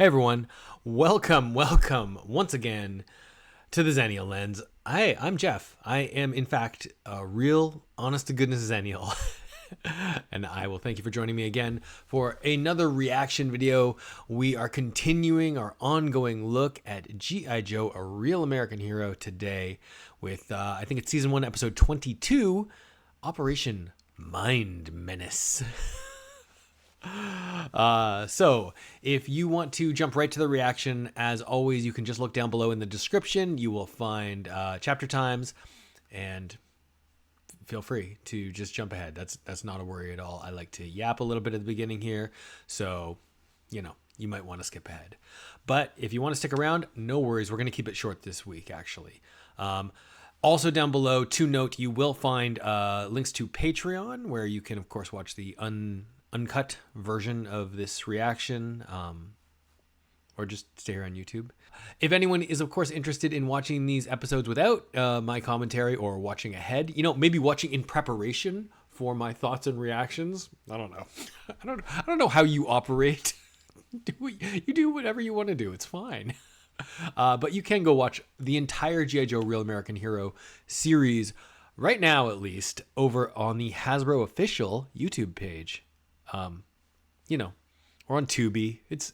Hey everyone, welcome once again to the XennialLens. Hi, I'm Jeff. I am in fact a real honest-to-goodness Xennial. And I will thank you for joining me again for another reaction video. We are continuing our ongoing look at GIJoe, A Real American Hero, today with, I think it's Season 1, Episode 22, Operation Mind Menace. So if you want to jump right to the reaction, as always, you can just look down below in the description. You will find chapter times, and feel free to just jump ahead. That's not a worry at all. I like to yap a little bit at the beginning here, so you know, you might want to skip ahead. But if you want to stick around, no worries. We're going to keep it short this week, actually. Also down below, to note, you will find links to Patreon, where you can, of course, watch the uncut version of this reaction, or just stay here on YouTube. If anyone is, of course, interested in watching these episodes without my commentary, or watching ahead, you know, maybe watching in preparation for my thoughts and reactions. I don't know. I don't know how you operate. You do whatever you want to do. It's fine. But you can go watch the entire GIJoe Real American Hero series right now, at least, over on the Hasbro official YouTube page. You know, or on Tubi. It's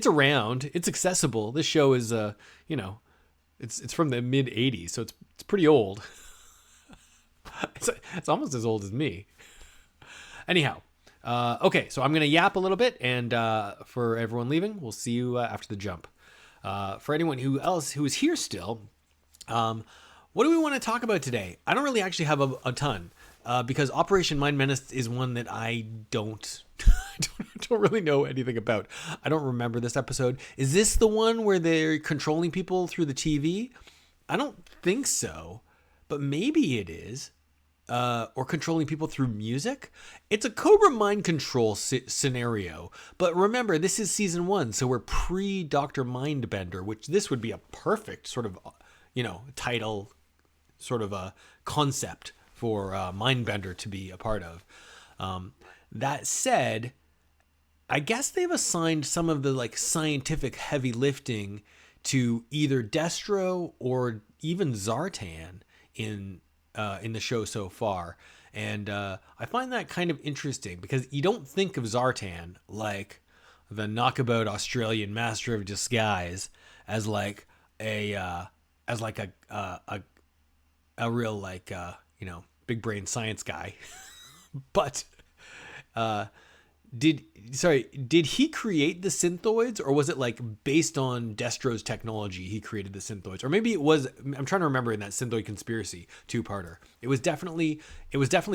around. It's accessible. This show is, you know, it's from the mid '80s, so it's pretty old. It's almost as old as me. Anyhow, okay, so I'm gonna yap a little bit, and for everyone leaving, we'll see you after the jump. For anyone who is here still, what do we want to talk about today? I don't really actually have a ton. Because Operation Mind Menace is one that I don't really know anything about. I don't remember this episode. Is this the one where they're controlling people through the TV? I don't think so, but maybe it is. Or controlling people through music. It's a Cobra mind control scenario. But remember, this is season 1, so we're pre-Dr. Mindbender, which this would be a perfect sort of, you know, title, sort of a concept for Mindbender to be a part of. That said, I guess they've assigned some of the like scientific heavy lifting to either Destro or even Zartan in the show so far, and I find that kind of interesting because you don't think of Zartan, like the knockabout Australian master of disguise, as like a real like you know, big brain science guy. But did he create the synthoids, or was it like based on Destro's technology he created the synthoids? Or maybe it was, I'm trying to remember, in that Synthoid Conspiracy two-parter, it was definitely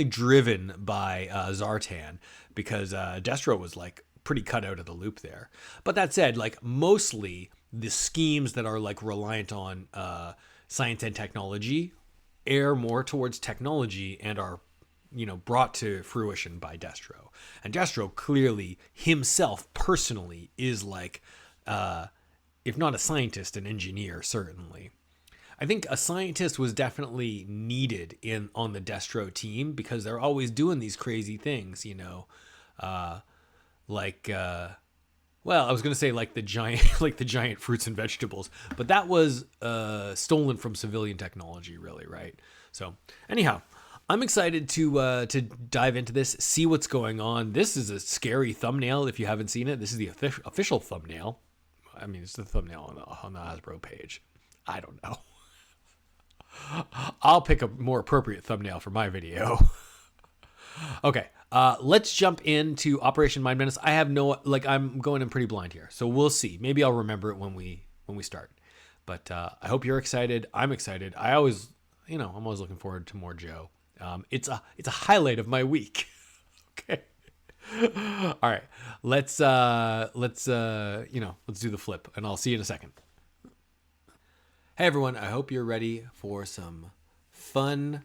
driven by Zartan, because Destro was like pretty cut out of the loop there. But that said, like mostly the schemes that are like reliant on science and technology err more towards technology and are, you know, brought to fruition by Destro. And Destro clearly himself personally is like, if not a scientist, an engineer, certainly. I think a scientist was definitely needed on the Destro team, because they're always doing these crazy things, you know, like, well, I was going to say like the giant fruits and vegetables, but that was stolen from civilian technology, really, right? So anyhow, I'm excited to dive into this, see what's going on. This is a scary thumbnail if you haven't seen it. This is the official thumbnail. I mean, it's the thumbnail on the Hasbro page. I don't know. I'll pick a more appropriate thumbnail for my video. Okay, let's jump into Operation Mind Menace. I have no, like, I'm going in pretty blind here, so we'll see. Maybe I'll remember it when we start. But I hope you're excited. I'm excited. I'm always looking forward to more Joe. It's a highlight of my week. Okay. All right. Let's do the flip, and I'll see you in a second. Hey everyone, I hope you're ready for some fun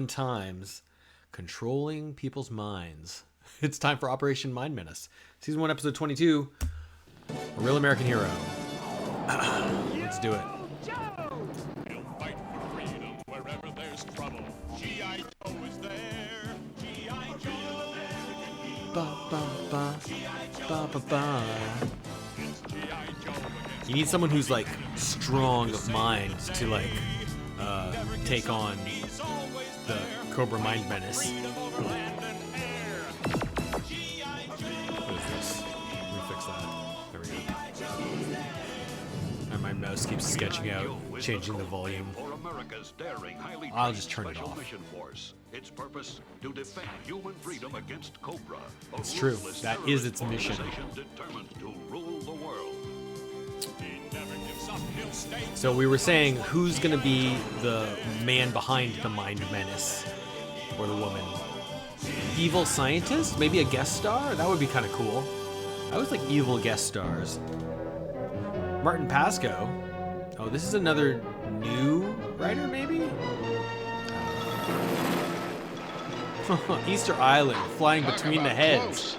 times controlling people's minds. It's time for Operation Mind Menace. Season 1, Episode 22, A Real American Hero. Let's do it. He'll fight for freedom wherever there's trouble. GIJoe is there. GIJoe. Ba ba ba ba ba ba. It's GIJoe. You need someone who's like strong of mind to like take on the Cobra Mind Menace. What is this? Let me fix that. There we go. And my mouse keeps sketching out, changing the volume. I'll just turn it off. Its purpose to defend human freedom against Cobra. It's true. That is its mission. Determined to rule the world. So we were saying, who's gonna be the man behind the Mind Menace, or the woman? Evil scientist? Maybe a guest star? That would be kind of cool. I always like evil guest stars. Martin Pascoe. Oh, this is another new writer, maybe? Easter Island, flying between the heads.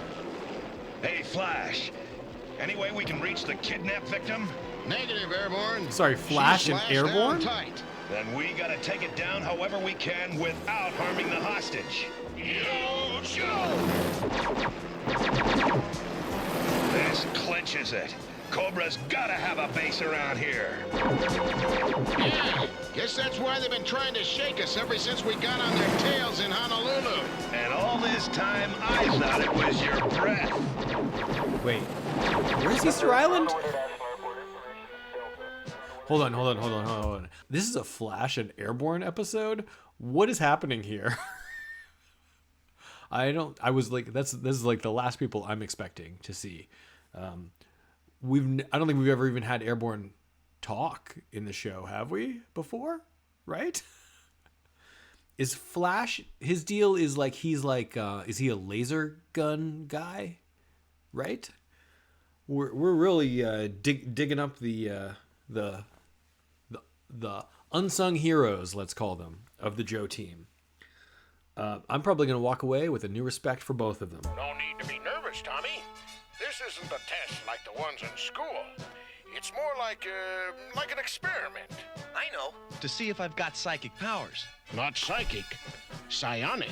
Hey, Flash. Any way we can reach the kidnap victim? Negative, Airborne. Sorry, Flash She's and lashed Airborne? down tight. Then we gotta take it down however we can without harming the hostage. GIJoe! This clinches it. Cobra's gotta have a base around here. Yeah, guess that's why they've been trying to shake us ever since we got on their tails in Honolulu. And all this time, I thought it was your breath. Wait, where's Easter Island? Hold on. This is a Flash and Airborne episode? What is happening here? I was like, this is like the last people I'm expecting to see. I don't think we've ever even had Airborne talk in the show, have we, before? Right? Is Flash, his deal is like, is he a laser gun guy? Right? We're really digging up the unsung heroes, let's call them, of the Joe team. I'm probably going to walk away with a new respect for both of them. No need to be nervous, Tommy. This isn't a test like the ones in school. It's more like an experiment. I know. To see if I've got psychic powers. Not psychic, psionic.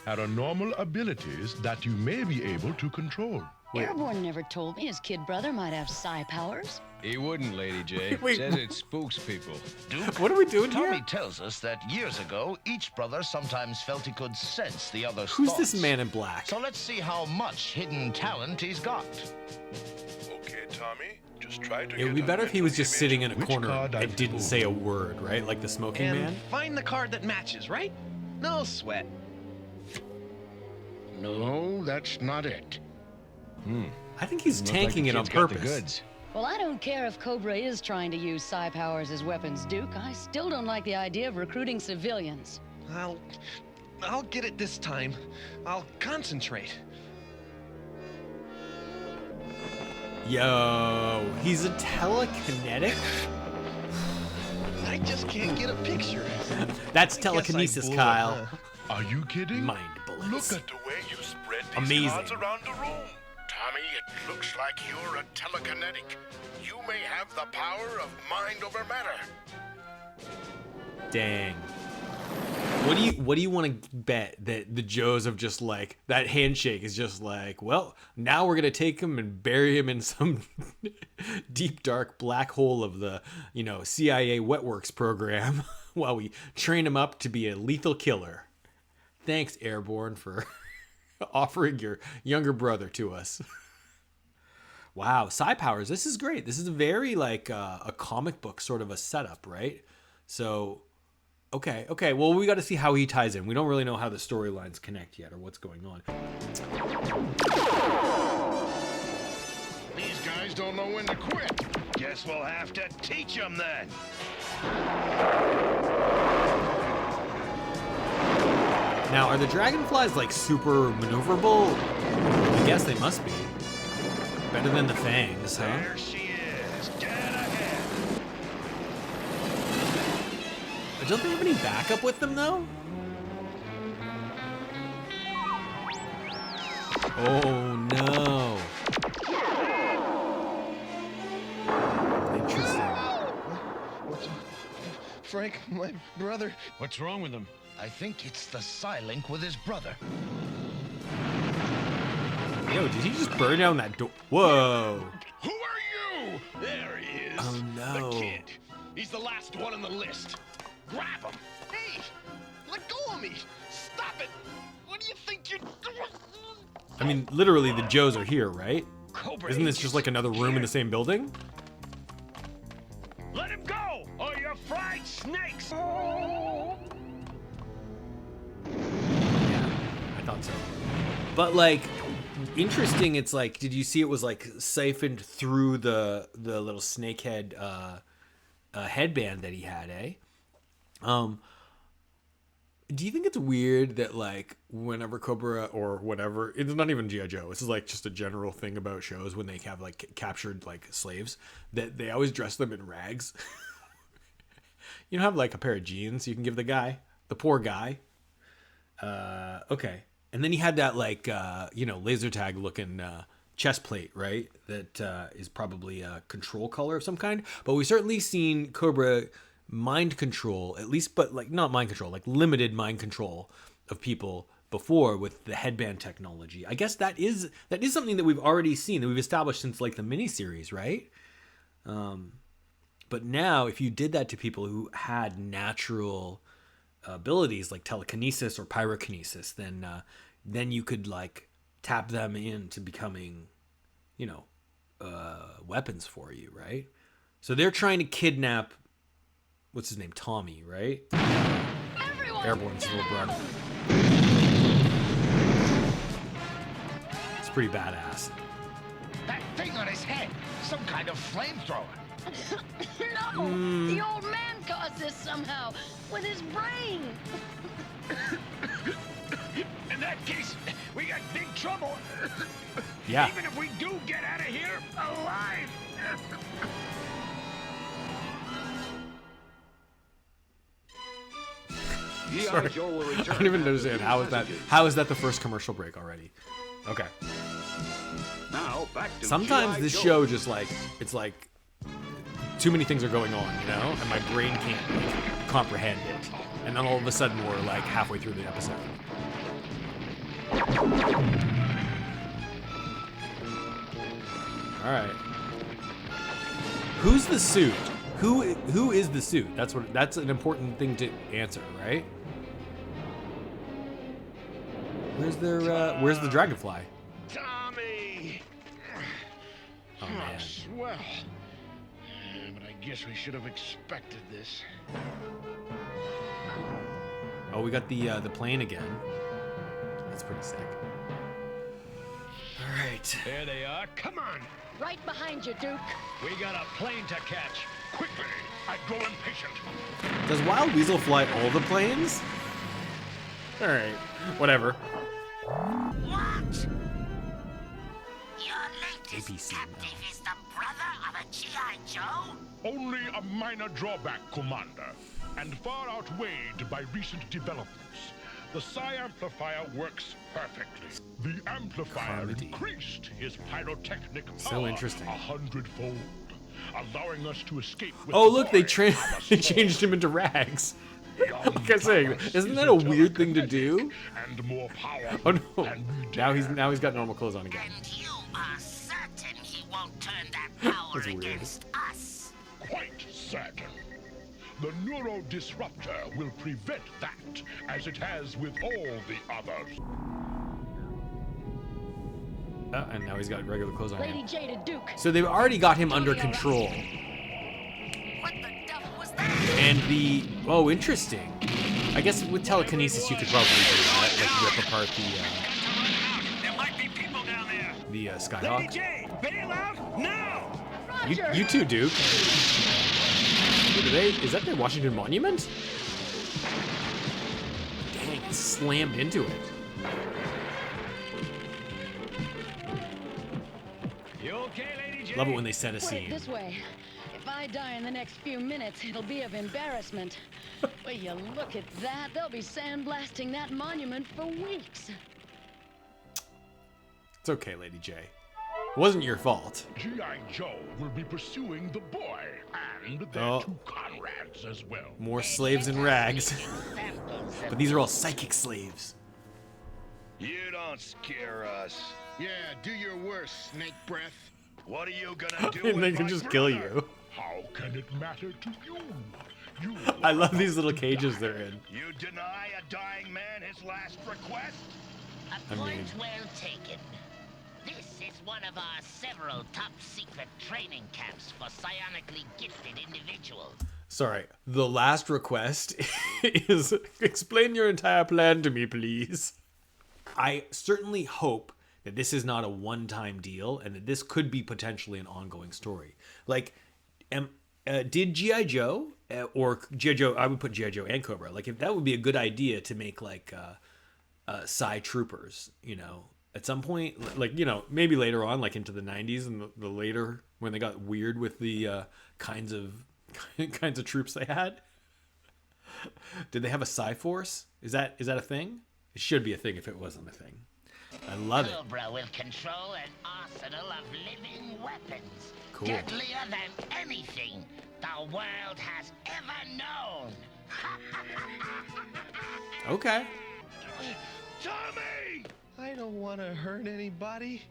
Paranormal abilities that you may be able to control. Airborne never told me his kid brother might have psi powers. He wouldn't, Lady J. Wait. Says it spooks people. Duke, What are we doing Tommy here? tells us that years ago, each brother sometimes felt he could sense the other's Who's thoughts. this man in black? So let's see how much hidden talent he's got. Okay, Tommy, just try to It would be better if he was just sitting in a Which corner card I and didn't pulled? say a word, right? Like the smoking And man. find the card that matches, right? No sweat. No, that's not it. I think he's tanking it on purpose. Well, I don't care if Cobra is trying to use psi powers as weapons, Duke. I still don't like the idea of recruiting civilians. I'll get it this time. I'll concentrate. Yo, he's a telekinetic? I just can't get a picture. That's I telekinesis, blew it, Kyle. huh? Are you kidding? Mind bullets. Look at the way you spread these Amazing. cards around the room. Tommy, it looks like you're a telekinetic. You may have the power of mind over matter. Dang. What do you want to bet that the Joes have just like, that handshake is just like, well, now we're gonna take him and bury him in some deep dark black hole of the, CIA Wetworks program while we train him up to be a lethal killer. Thanks, Airborne, for offering your younger brother to us. Wow, psi powers. This is great. This is very like a comic book sort of a setup, right? So, okay. Well, we got to see how he ties in. We don't really know how the storylines connect yet or what's going on. These guys don't know when to quit. Guess we'll have to teach them then. Now, are the dragonflies like super maneuverable? I guess they must be. Better than the fangs, huh? There she is. Get ahead. Don't they have any backup with them though? Oh no. Interesting. Frank, my brother. What's wrong with him? I think it's the Psi-Link with his brother. Yo, did he just burn down that door? Whoa. Who are you? There he is. Oh, no. The kid. He's the last one on the list. Grab him. Hey, let go of me. Stop it. What do you think you're doing? I mean, literally, the Joes are here, right? Cobra Isn't this just like another room in the same building? Let him go, or you're fried snakes. Yeah, I thought so. But like, interesting. It's like, did you see it was like siphoned through the little snakehead headband that he had, eh? Do you think it's weird that like whenever Cobra or whatever, it's not even GIJoe, this is like just a general thing about shows when they have like captured like slaves, that they always dress them in rags? You don't have like a pair of jeans you can give the poor guy. Okay. And then he had that like, laser tag looking chest plate, right? That is probably a control color of some kind. But we've certainly seen Cobra mind control, at least, but like not mind control, like limited mind control of people before with the headband technology. I guess that is something that we've already seen, that we've established since like the miniseries, right? But now if you did that to people who had natural abilities like telekinesis or pyrokinesis, then you could like tap them into becoming, weapons for you, right? So they're trying to kidnap, what's his name? Tommy, right? Airborne's little brother. It's pretty badass. That thing on his head, some kind of flamethrower. No! The old man caused this somehow, with his brain! In that case, we got big trouble. Yeah. Even if we do get out of here alive. GIJoe will I return. don't even understand. How is that the first commercial break already? Okay. Now back to Sometimes G.I. this Joe. show just like, it's like too many things are going on, and my brain can't like, comprehend it. And then all of a sudden we're like halfway through the episode. All right. Who's the suit? Who is the suit? That's an important thing to answer, right? Where's the dragonfly? Tommy! Oh man. Swell. But I guess we should have expected this. Oh, we got the plane again. That's pretty sick. All right. There they are. Come on. Right behind you, Duke. We got a plane to catch. Quickly. I grow impatient. Does Wild Weasel fly all the planes? All right. Whatever. What? Your latest APC, captive is the brother of a GIJoe? Only a minor drawback, Commander, and far outweighed by recent developments. The Psi amplifier works perfectly. The amplifier Comedy. increased his pyrotechnic power So interesting. 100-fold, allowing us to escape with Oh, the look, they boy they changed him into rags. Like I say, isn't that a weird thing to do? and more power. Oh no! than we Now dare. he's got normal clothes on again. And you are certain he won't turn that power That's weird. against us? Quite certain. The neuro disruptor will prevent that, as it has with all the others. And now he's got regular clothes on Lady again. J to Duke. So they've already got him under control. What the devil was that? And interesting. I guess with telekinesis you could probably do that, like rip apart There might be people down there. the Lady Skyhawk. J, bail out now! You too, Duke. Is that the Washington Monument? Dang, it slammed into it. You okay, Lady J? Love it when they set a Put it scene. this way. If I die in the next few minutes, it'll be of embarrassment. Well, you look at that. They'll be sandblasting that monument for weeks. It's okay, Lady J. It wasn't your fault. GIJoe will be pursuing the boy and their Oh. two comrades as well. More slaves in rags. But these are all psychic slaves. You don't scare us. Yeah, do your worst, snake breath. What are you gonna do And with they can my just kill brother? you. How can it matter to you? You I love these little cages they're in. You deny a dying man his last request? A point well taken. This is one of our several top-secret training camps for psionically gifted individuals. Sorry, the last request is explain your entire plan to me, please. I certainly hope that this is not a one-time deal and that this could be potentially an ongoing story. Like, did GIJoe or GIJoe? I would put GIJoe and Cobra. Like, if that would be a good idea to make like Psi troopers, you know, at some point, like, you know, maybe later on, like into the 90s and the later when they got weird with the kinds of troops they had. Did they have a Psi force? Is that a thing? It should be a thing if it wasn't a thing. I love it. Cobra will control an arsenal of living weapons. Cool. Deadlier than anything the world has ever known. Okay. Tommy! I don't want to hurt anybody,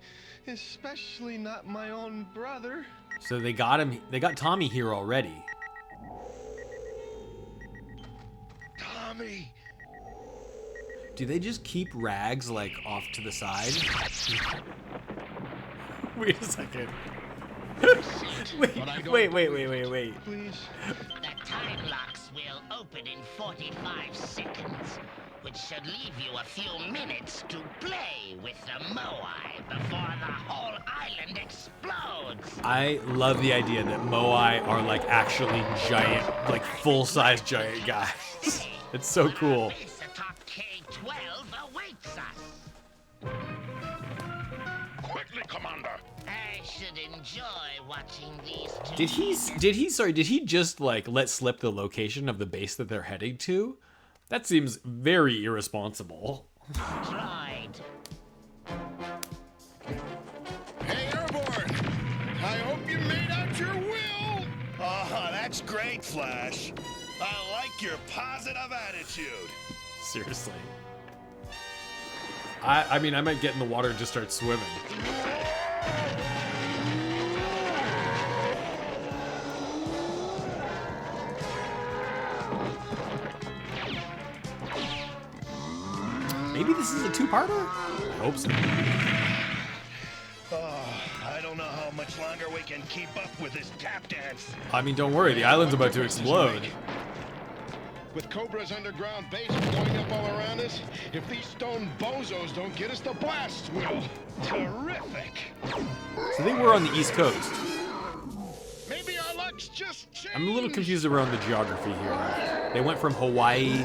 especially not my own brother. So they got him. They got Tommy here already. Tommy! Do they just keep Rags like off to the side? Wait a second. wait. Please. The time locks will open in 45 seconds, which should leave you a few minutes to play with the Moai before the whole island explodes. I love the idea that Moai are like actually giant, like full-size giant guys. It's so cool. Base atop K-12 awaits us. Quickly, Commander. I should enjoy watching these two. Did he just like let slip the location of the base that they're heading to? That seems very irresponsible. Tried. Hey, Airborne! I hope you made out your will! Oh, that's great, Flash. I like your positive attitude. Seriously. I mean, I might get in the water and just start swimming. Maybe this is a two-parter? I hope so. Oh, I don't know how much longer we can keep up with this tap dance. I mean, don't worry, the island's about to explode. With Cobra's underground base blowing up all around us, if these stone bozos don't get us, the blasts will. Terrific. So they were on the East Coast. Maybe our luck's just changed. I'm a little confused around the geography here. They went from Hawaii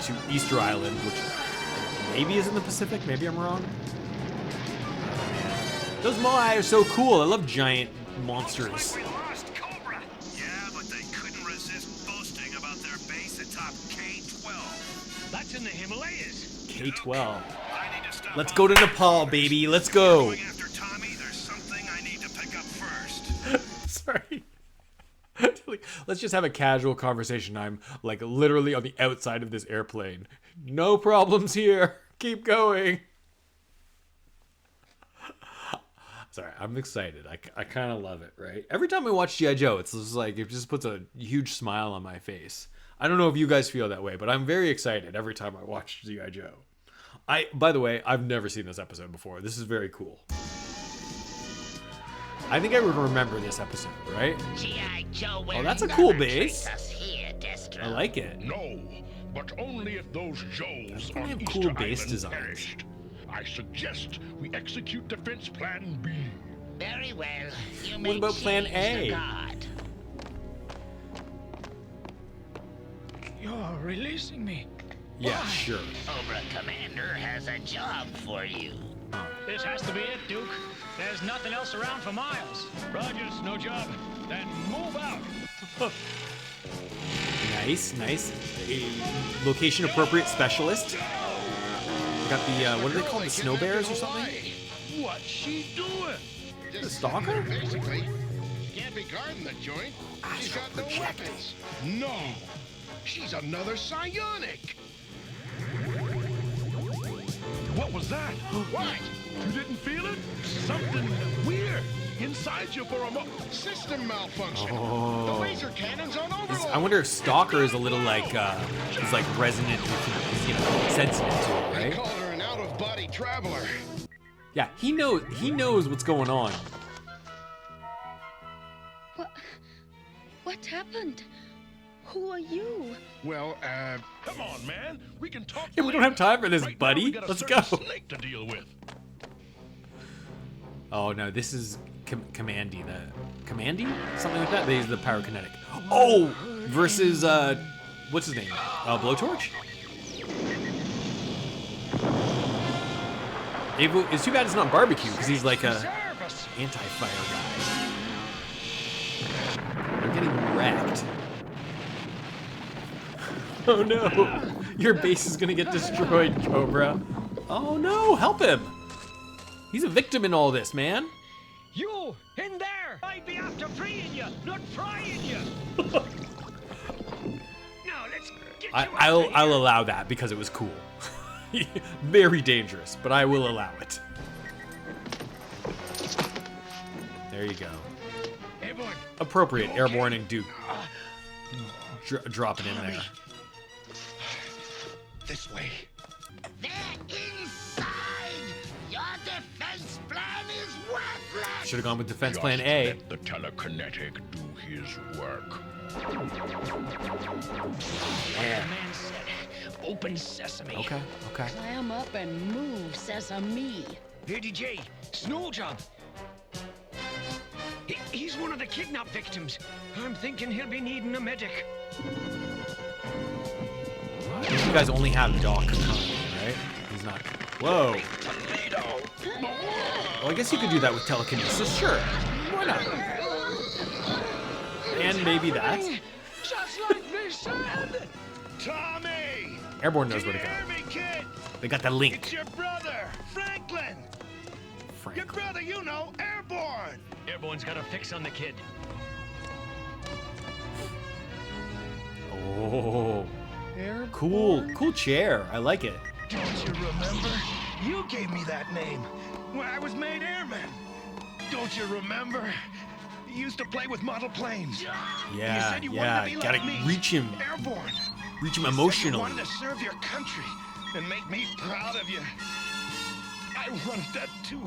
to Easter Island, which maybe is in the Pacific. Maybe I'm wrong. Oh, man. Those Moai are so cool. I love giant monsters. We lost Cobra. Yeah, but they couldn't resist boasting about their base atop K-12. That's in the Himalayas. K-12. Let's go to Nepal, baby. Let's go. Going after Tommy, there's something I need to pick up first. Sorry. Let's just have a casual conversation. I'm like literally on the outside of this airplane. No problems here. Keep going. Sorry, I'm excited. I kind of love it, right? Every time I watch GIJoe, it's just like it just puts a huge smile on my face. I don't know if you guys feel that way, but I'm very excited every time I watch GIJoe. By the way, I've never seen this episode before. This is very cool. I think I would remember this episode, right? GIJoe will Oh, that's a cool never base. trace us here, Destro. I like it. No, but only if those Joes They on have Easter cool base Island designs. perished. I suggest we execute Defense Plan B. Very well. You What may about Plan change A? the guard. You're releasing me. Yeah, sure. Cobra Commander has a job for you. This has to be it, Duke. There's nothing else around for miles. Rogers, no job. Then move out. Nice. A location appropriate specialist. We got the what are they called? The snow bears or something? What's she doing? The stalker? Basically. Can't be guarding the joint. She's got no weapons. No. She's another psionic. What was that? What? You didn't feel it? Something weird. inside you for a System malfunction. Oh. The laser cannon's on overload. I wonder if Stalker is a little like, he's like resonant, he's, you know, sensitive to it, They right? called her an out-of-body traveler. Yeah, he knows what's going on. What happened? Who are you? Well, come on, man. We can talk. Yeah, we don't have time for this, Right now, buddy. we got a Let's certain go. Snake to deal with. Oh no, this is Commandy, Commandy? Something like that? He's the pyrokinetic. Oh! Versus, what's his name? Blowtorch? It's too bad it's not Barbecue, because he's like a anti-fire guy. They're getting wrecked. Oh no! Your base is gonna get destroyed, Cobra. Oh no, help him! He's a victim in all this, man. You, in there! I'd be after freeing you, not frying you! Now, let's get you I'll allow that because it was cool. Very dangerous, but I will allow it. There you go. Airborne. Appropriate, Airborne and Duke. Drop it in there. This way. They're inside! Your defense plan is worthless! Should have gone with defense Just plan A. let the telekinetic do his work. The man said, open sesame. Okay. Clam up and move, Sesame. Lady J, snow job. He's one of the kidnap victims. I'm thinking he'll be needing a medic. You guys only have Doc currently, right? He's not. Whoa. Well, I guess you could do that with telekinesis. Sure. Why not? And maybe that. Just like they said. Tommy! Airborne knows where to go. Hear me, kid? They got the link. It's your brother, Franklin. Your brother, you know, Airborne. Airborne's got a fix on the kid. Oh. Cool chair. I like it. Don't you remember? You gave me that name when I was made airman. Don't you remember? You used to play with model planes. You Yeah, said you yeah. wanted to be Gotta like me, reach him. Airborne. Reach him You emotionally. wanted to serve your country and make me proud of you. I wanted that too,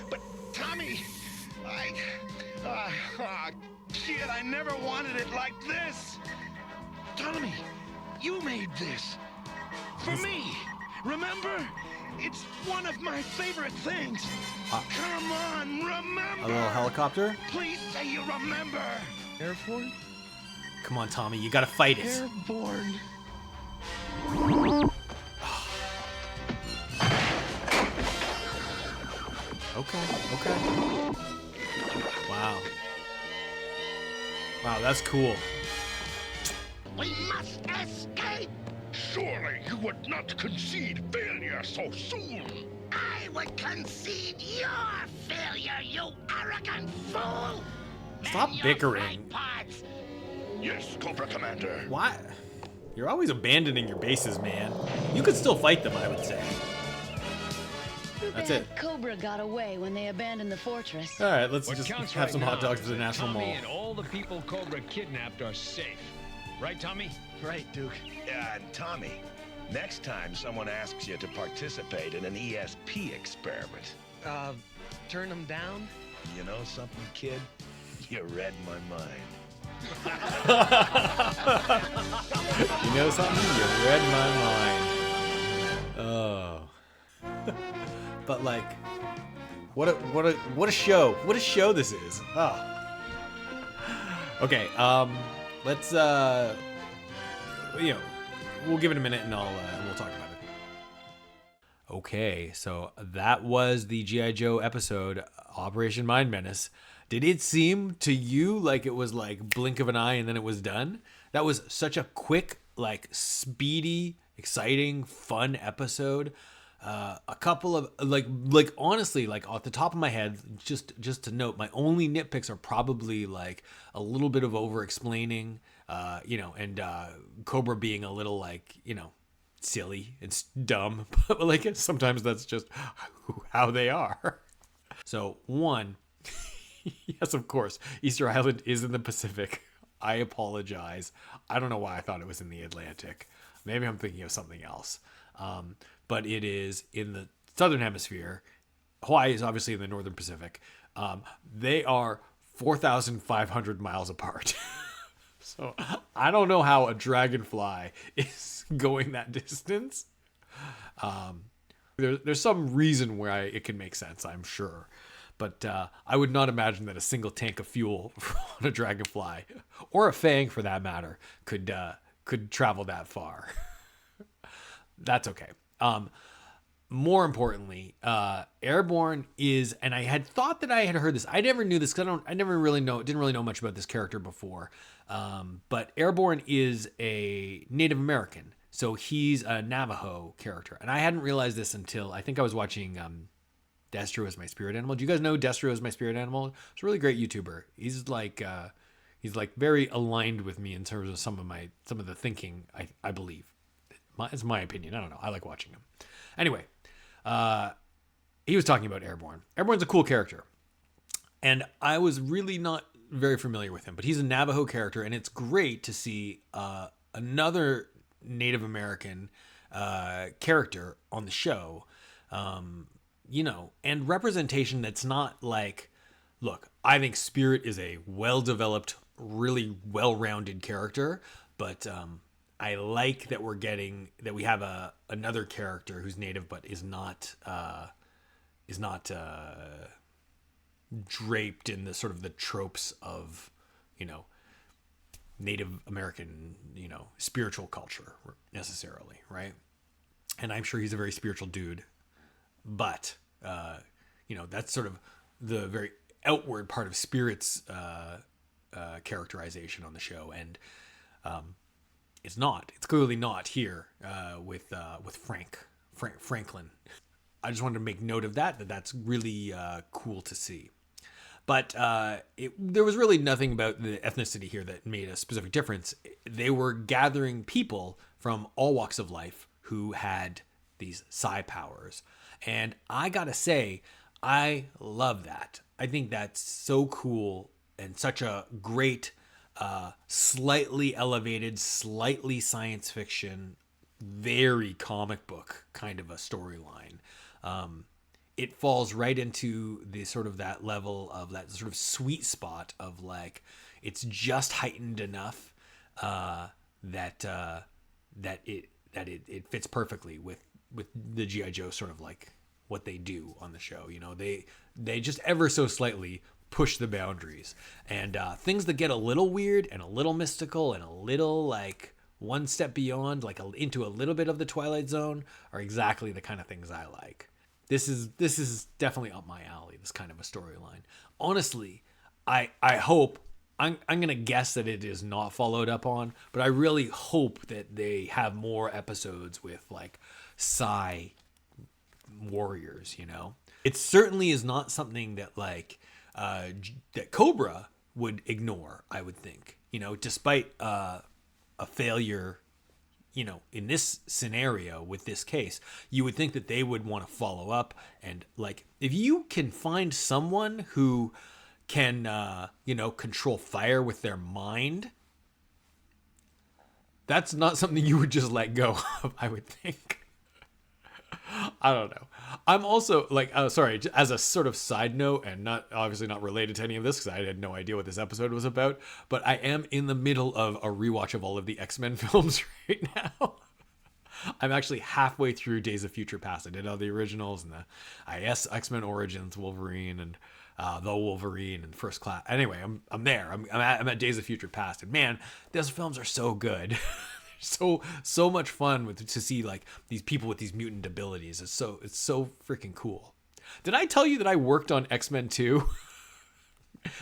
but Tommy, kid, I never wanted it like this. Tommy, you made this for me. Remember? It's one of my favorite things. Come on, remember. A little helicopter? Please say you remember. Airborne? Come on, Tommy. You gotta fight it. Airborne. Okay. Wow. Wow, that's cool. We must escape! Surely you would not concede failure so soon. I would concede your failure, you arrogant fool! Stop Man, your bickering. bright parts. Yes, Cobra Commander. Why? You're always abandoning your bases, man. You could still fight them, I would say. That's it. Cobra got away when they abandoned the fortress. All right, let's What just counts have right some now hot dogs is for the that National Tommy Mall. and all the people Cobra kidnapped are safe. Right, Tommy? Right, Duke. Yeah, and Tommy, next time someone asks you to participate in an ESP experiment, Turn them down? you know something, kid? You read my mind. You know something? You read my mind. Oh. But like, what a show! What a show this is! Oh. Okay. Let's we'll give it a minute and we'll talk about it. Okay, so that was the GIJoe episode, Operation Mind Menace. Did it seem to you like it was like blink of an eye and then it was done? That was such a quick, like speedy, exciting, fun episode. A couple of like honestly, like off the top of my head, just to note, my only nitpicks are probably like a little bit of over explaining, and Cobra being a little like, silly and dumb, but like sometimes that's just how they are. So one, Yes, of course. Easter Island is in the Pacific. I apologize. I don't know why I thought it was in the Atlantic. Maybe I'm thinking of something else. But it is in the Southern Hemisphere. Hawaii is obviously in the Northern Pacific. They are 4,500 miles apart. So I don't know how a dragonfly is going that distance. There's some reason where it can make sense, I'm sure. But I would not imagine that a single tank of fuel on a dragonfly, or a fang for that matter, could travel that far. That's okay. More importantly, Airborne is, and I had thought that I had heard this. I never knew this because didn't really know much about this character before. But Airborne is a Native American, so he's a Navajo character, and I hadn't realized this until I think I was watching Destro is My Spirit Animal. Do you guys know Destro is My Spirit Animal? It's a really great YouTuber. He's like very aligned with me in terms of some of the thinking. I believe. It's my opinion. I don't know. I like watching him. Anyway, he was talking about Airborne. Airborne's a cool character, and I was really not very familiar with him, but he's a Navajo character, and it's great to see another Native American character on the show. And representation that's not like, look, I think Spirit is a well-developed, really well-rounded character, but I like that we have another character who's Native but is not draped in the sort of the tropes of, Native American, spiritual culture necessarily, right? And I'm sure he's a very spiritual dude, but that's sort of the very outward part of Spirit's characterization on the show, and it's clearly not here with Franklin. I just wanted to make note of that's really cool to see. But there was really nothing about the ethnicity here that made a specific difference. They were gathering people from all walks of life who had these psi powers. And I gotta say, I love that. I think that's so cool and such a great, slightly elevated, slightly science fiction, very comic book kind of a storyline. It falls right into the sort of that level of that sort of sweet spot of like, it's just heightened enough that it fits perfectly with the GIJoe sort of like what they do on the show. They just ever so slightly push the boundaries, and things that get a little weird and a little mystical and a little like one step beyond, like into a little bit of the Twilight Zone, are exactly the kind of things I like. This is definitely up my alley, this kind of a storyline. Honestly, I hope, I'm going to guess that it is not followed up on, but I really hope that they have more episodes with like psi warriors, It certainly is not something that like that Cobra would ignore, I would think, despite a failure, in this scenario with this case, you would think that they would want to follow up. And like, if you can find someone who can, control fire with their mind, that's not something you would just let go of, I would think. I don't know. I'm also like, sorry, as a sort of side note, and obviously not related to any of this because I had no idea what this episode was about, but I am in the middle of a rewatch of all of the X-Men films right now. I'm actually halfway through Days of Future Past. I did all the originals and the X-Men Origins, Wolverine, and the Wolverine and First Class. Anyway, I'm there. I'm at Days of Future Past, and man, those films are so good. So much fun to see like these people with these mutant abilities. It's so freaking cool. Did I tell you that I worked on X-Men 2?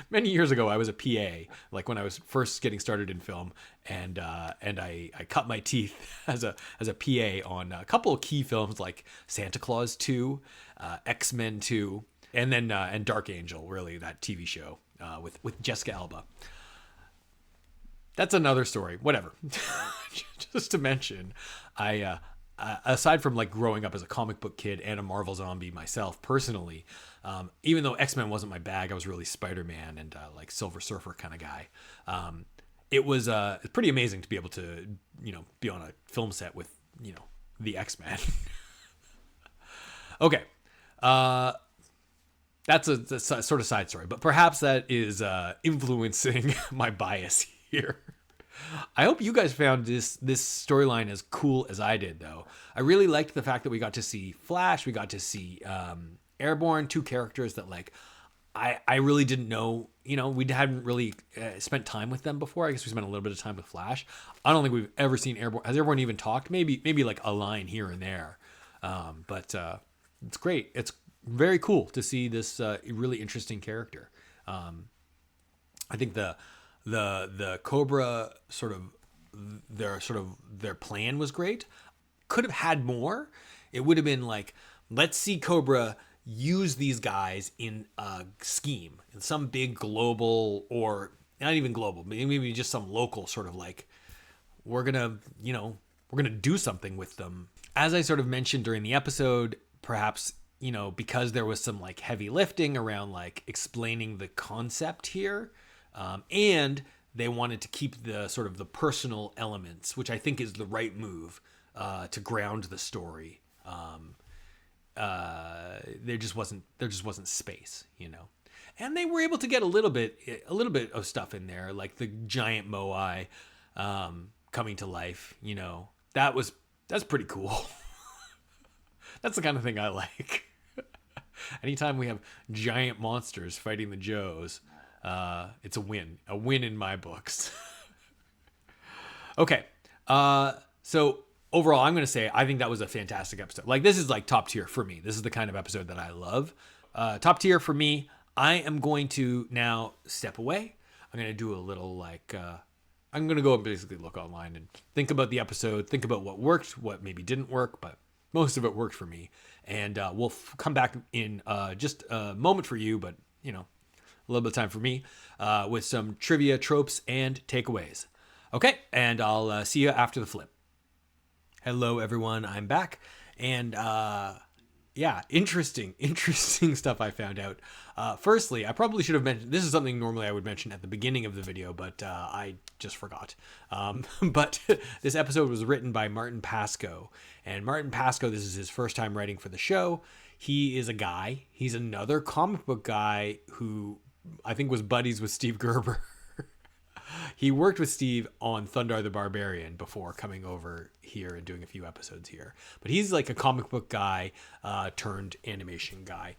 Many years ago, I was a PA, like when I was first getting started in film, and I cut my teeth as a PA on a couple of key films like Santa Claus 2, X-Men 2, and then and Dark Angel, really, that TV show with Jessica Alba. That's another story. Whatever. Just to mention, I aside from like growing up as a comic book kid and a Marvel zombie myself personally, even though X-Men wasn't my bag, I was really Spider-Man and like Silver Surfer kind of guy. It was pretty amazing to be able to, be on a film set with, the X-Men. Okay. That's a sort of side story, but perhaps that is influencing my bias here. I hope you guys found this storyline as cool as I did, though. I really liked the fact that we got to see Flash, we got to see Airborne, two characters that like I really didn't know. We hadn't really spent time with them before. I guess we spent a little bit of time with Flash. I don't think we've ever seen Airborne. Has Airborne even talked? Maybe like a line here and there. But it's great. It's very cool to see this really interesting character. I think the Cobra their plan was great. Could have had more. It would have been like, let's see Cobra use these guys in a scheme, in some big global, or not even global, maybe just some local sort of like, we're gonna do something with them. As I sort of mentioned during the episode, perhaps, because there was some like heavy lifting around like explaining the concept here, and they wanted to keep the sort of the personal elements, which I think is the right move to ground the story. There just wasn't space, and they were able to get a little bit of stuff in there, like the giant moai coming to life. That's pretty cool. That's the kind of thing I like. Anytime we have giant monsters fighting the Joes, it's a win in my books. Okay. So overall, I'm going to say, I think that was a fantastic episode. Like, this is like top tier for me. This is the kind of episode that I love. Top tier for me. I am going to now step away. I'm going to do a little like, I'm going to go and basically look online and think about the episode, think about what worked, what maybe didn't work, but most of it worked for me. And we'll come back in just a moment for you, but, a little bit of time for me with some trivia, tropes, and takeaways. Okay, and I'll see you after the flip. Hello, everyone. I'm back. And interesting stuff I found out. Firstly, I probably should have mentioned, this is something normally I would mention at the beginning of the video, but I just forgot. But this episode was written by Martin Pasco. And Martin Pasco, this is his first time writing for the show. He is a guy. He's another comic book guy who I think was buddies with Steve Gerber. He worked with Steve on Thundar the Barbarian before coming over here and doing a few episodes here. But he's like a comic book guy turned animation guy,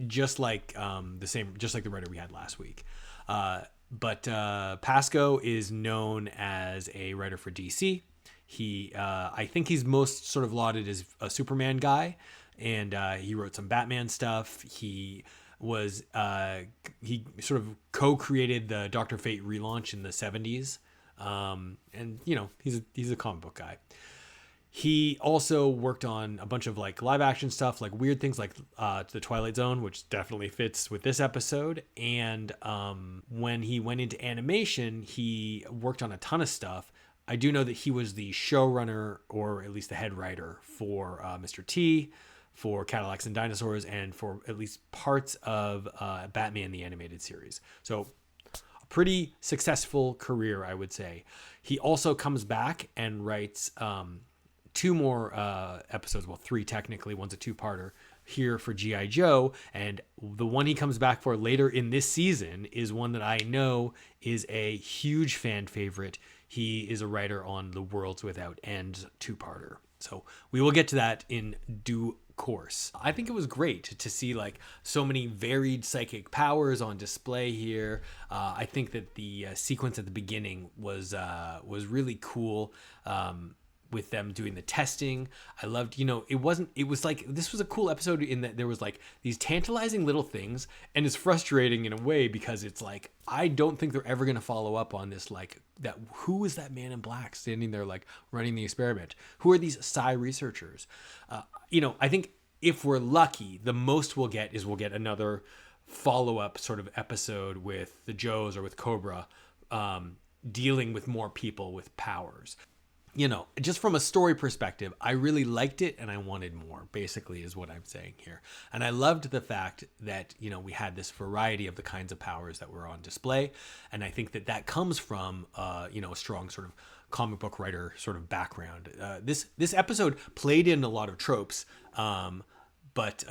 just like the writer we had last week. But Pasco is known as a writer for DC. I think he's most sort of lauded as a Superman guy, and he wrote some Batman stuff. He sort of co-created the Dr. Fate relaunch in the 70s. And he's a comic book guy. He also worked on a bunch of like live action stuff, like weird things like The Twilight Zone, which definitely fits with this episode. And when he went into animation, he worked on a ton of stuff. I do know that he was the showrunner, or at least the head writer, for Mr. T, for Cadillacs and Dinosaurs, and for at least parts of Batman the Animated Series. So a pretty successful career, I would say. He also comes back and writes two more episodes, well, three technically, one's a two-parter, here for GIJoe, and the one he comes back for later in this season is one that I know is a huge fan favorite. He is a writer on the Worlds Without End two-parter. So we will get to that in due course. I think it was great to see like so many varied psychic powers on display here. I think that the sequence at the beginning was really cool. With them doing the testing. I loved, it was like, this was a cool episode in that there was like these tantalizing little things, and it's frustrating in a way because it's like, I don't think they're ever going to follow up on this, like that. Who is that man in black standing there, like running the experiment? Who are these psi researchers? I think if we're lucky, the most we'll get another follow-up sort of episode with the Joes or with Cobra, dealing with more people with powers. you know, just from a story perspective, I really liked it and I wanted more, basically, is what I'm saying here. And I loved the fact that, you know, we had this variety of the kinds of powers that were on display. And I think that that comes from, you know, a strong sort of comic book writer sort of background. This episode played in a lot of tropes, but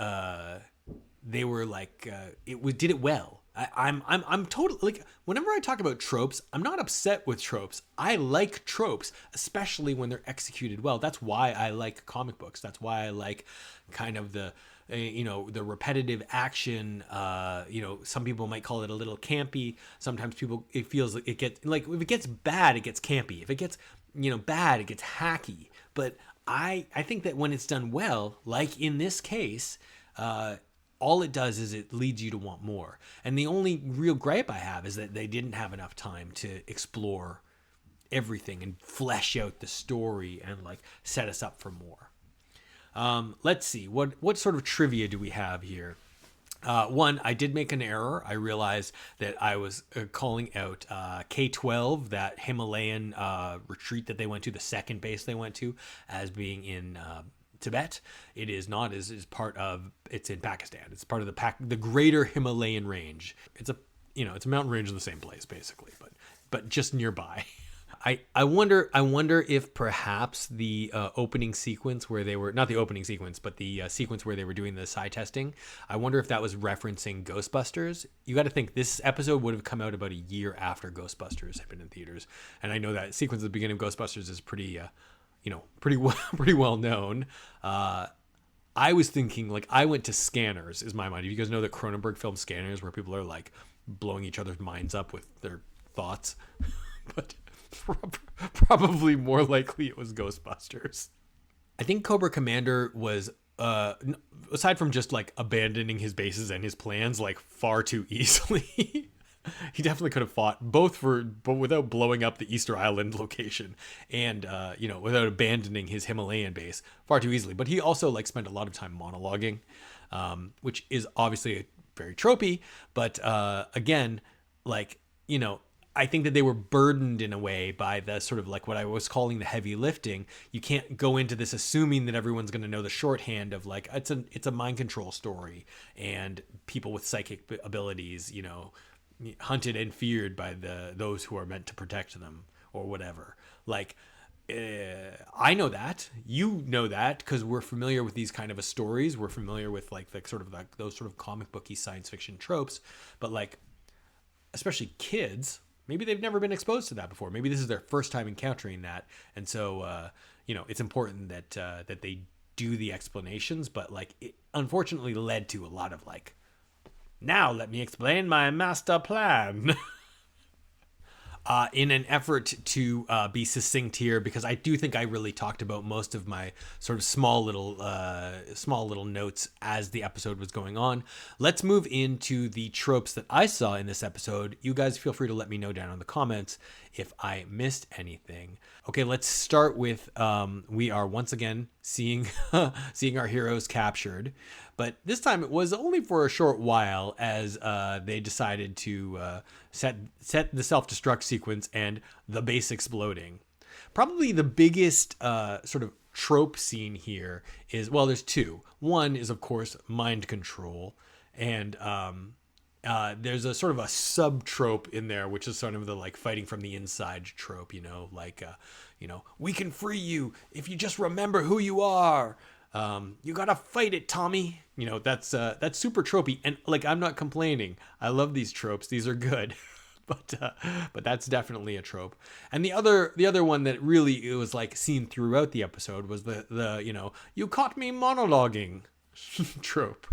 they were like, did it well. I'm totally, like, whenever I talk about tropes, I'm not upset with tropes. I like tropes, especially when they're executed well. That's why I like comic books. That's why I like kind of the, you know, the repetitive action. You know, some people might call it a little campy. Sometimes it feels like it gets, like, if it gets bad, it gets campy. If it gets, you know, bad, it gets hacky. But I think that when it's done well, like in this case, all it does is it leads you to want more. And the only real gripe I have is that they didn't have enough time to explore everything and flesh out the story and like set us up for more. Let's see, what sort of trivia do we have here? One, I did make an error. I realized that I was calling out K-12, that Himalayan retreat that they went to, the second base they went to, as being in Tibet. It is not. It's in Pakistan. It's part of the greater Himalayan range. It's a mountain range in the same place, basically, but just nearby. I wonder if perhaps the opening sequence where they were, not the opening sequence, but the sequence where they were doing the psi testing, I wonder if that was referencing Ghostbusters. You got to think this episode would have come out about a year after Ghostbusters had been in theaters, and I know that sequence at the beginning of Ghostbusters is pretty well known. I was thinking, like, I went to Scanners, is my mind. You guys know the Cronenberg film Scanners, where people are like blowing each other's minds up with their thoughts, but probably more likely it was Ghostbusters. I think Cobra Commander was, aside from just like abandoning his bases and his plans like far too easily. He definitely could have fought but without blowing up the Easter Island location and, you know, without abandoning his Himalayan base far too easily. But he also like spent a lot of time monologuing, which is obviously very tropey. But again, like, you know, I think that they were burdened in a way by the sort of like what I was calling the heavy lifting. You can't go into this assuming that everyone's going to know the shorthand of like, it's a mind control story and people with psychic abilities, you know, hunted and feared by those who are meant to protect them or whatever. Like, I know that, you know that, because we're familiar with these kind of stories. We're familiar with like the sort of like those sort of comic booky science fiction tropes, but like, especially kids, maybe they've never been exposed to that before. Maybe this is their first time encountering that. And so, you know, it's important that, that they do the explanations, but like it unfortunately led to a lot of like, now let me explain my master plan. In an effort to be succinct here, because I do think I really talked about most of my sort of small little notes as the episode was going on. Let's move into the tropes that I saw in this episode. You guys feel free to let me know down in the comments if I missed anything. Okay, let's start with we are once again seeing our heroes captured, but this time it was only for a short while as they decided to set the self-destruct sequence and the base exploding. Probably the biggest sort of trope scene here is, well, there's two. One is, of course, mind control, and there's a sort of a sub-trope in there, which is sort of the like fighting from the inside trope, you know, like, you know, we can free you if you just remember who you are. You gotta fight it, Tommy. You know, that's super tropey, and like, I'm not complaining. I love these tropes. These are good. But that's definitely a trope. And the other one that really it was like seen throughout the episode was the you know, you caught me monologuing trope.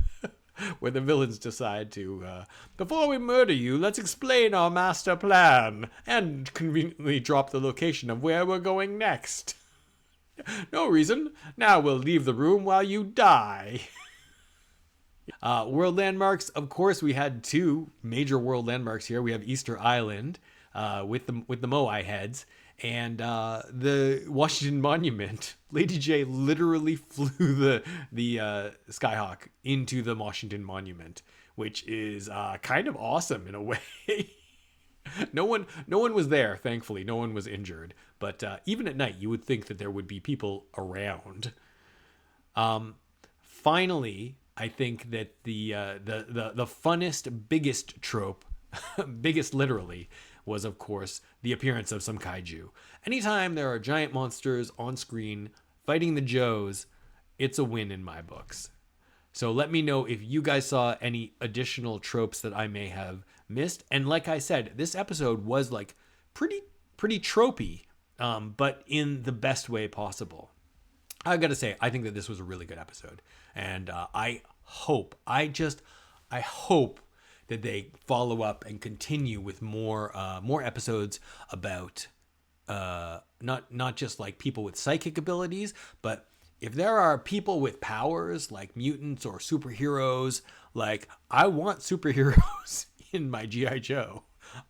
Where the villains decide to, before we murder you, let's explain our master plan and conveniently drop the location of where we're going next. No reason. Now we'll leave the room while you die. World landmarks. Of course, we had two major world landmarks here. We have Easter Island with the Moai heads, and the Washington Monument. Lady J literally flew the Skyhawk into the Washington Monument, which is kind of awesome in a way. No one was there, thankfully. No one was injured. But even at night, you would think that there would be people around. Finally, I think that the funnest, biggest trope, biggest literally, was of course the appearance of some kaiju. Anytime there are giant monsters on screen fighting the Joes, it's a win in my books. So let me know if you guys saw any additional tropes that I may have missed. And like I said, this episode was like pretty tropey, but in the best way possible. I gotta say, I think that this was a really good episode, and I hope that they follow up and continue with more episodes about not just like people with psychic abilities, but if there are people with powers like mutants or superheroes, like I want superheroes in my G.I. Joe.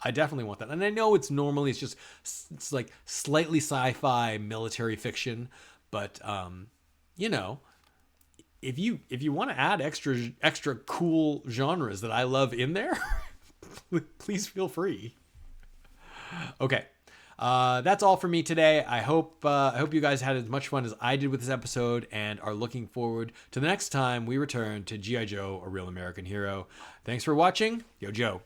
I definitely want that. And I know it's like slightly sci-fi military fiction, but you know, if you want to add extra cool genres that I love in there, please feel free. Okay. That's all for me today. I hope you guys had as much fun as I did with this episode and are looking forward to the next time we return to G.I. Joe, A Real American Hero. Thanks for watching. Yo, Joe.